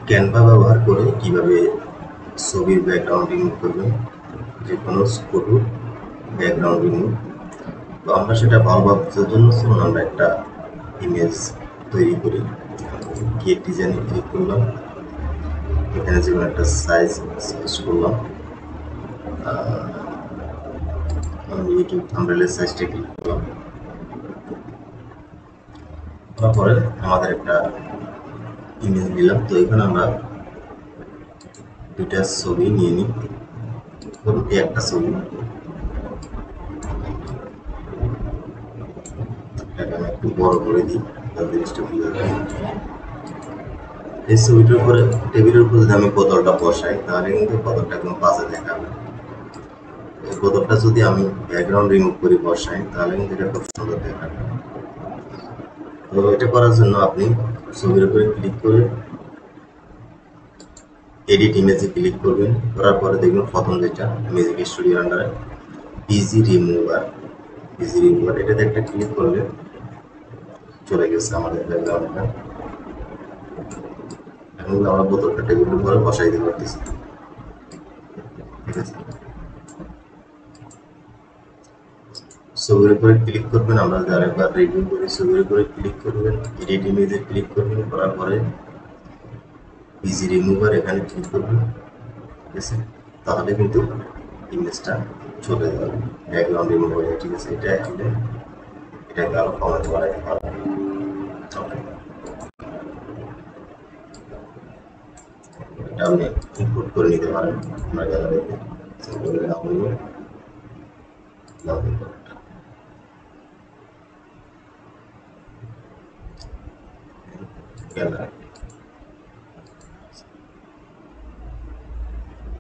Canva ব্যবহার করে কিভাবে ছবির ব্যাকগ্রাউন্ড রিমুভ করবেন, যে কোনো ফটো ব্যাকগ্রাউন্ড রিমুভ। তো আমরা সেটা ভালোভাবে বোঝার জন্য চলুন আমরা একটা ইমেজ তৈরি করি। ক্রিয়েট ডিজাইনে ক্লিক করলাম, এখানে যে কোনো একটা সাইজ সিলেক্ট করলাম, আমি ইউটিউব থাম্বনেলের সাইজটা ক্লিক করলাম। তারপরে আমাদের একটা ইমেজ নিলাম। তো এখানে আমরা দুইটা ছবি নিয়ে নিই। ধরুন এই একটা ছবি, এটাকে আমি একটু বড় করে দিই তাহলে জিনিসটা বোঝা যায়। এই ছবিটার উপরে টেবিলের উপরে যদি আমি বোতলটা বসাই তাহলে কিন্তু বোতলটা একদম বাজে দেখাবে। এই বোতলটা যদি আমি ব্যাকগ্রাউন্ড রিমুভ করে বসাই তাহলে কিন্তু এটা খুব সুন্দর দেখাবে। তো এটা করার জন্য আপনি ছবির উপরে ক্লিক করে এডিট ইমেজে ক্লিক করবেন, করার পরে দেখবেন প্রথম যেটা মিউজিক স্টুডিও আন্ডারে ইজি রিমুভার, ইজি রিমুভার এটাতে একটা ক্লিক করলে চলে গেছে আমাদের ব্যাকগ্রাউন্ডটা। এখন আমরা বোতলটা টেবিলের উপরে বসাই দিতে পারতেছি, ঠিক আছে। ছবির উপরে ক্লিক করবেন, আমরা আরেকবার রিভিউ করি। ছবির উপরে ক্লিক করবেন, এডিট ইমেজে ক্লিক করবেন, করার পরে ইজি রিমুভার এখানে ক্লিক করবেন, ঠিক আছে। তাহলে কিন্তু ইমেজটা চলে যাবে, ব্যাকগ্রাউন্ড রিমুভ হয়ে যায়, ঠিক আছে। এটা আসলে এটাকে আরো কমাতে বাড়াতে পারবেন। এটা আপনি ইনপুট করে নিতে পারেন আপনার গ্যালারিতে, গ্যালারি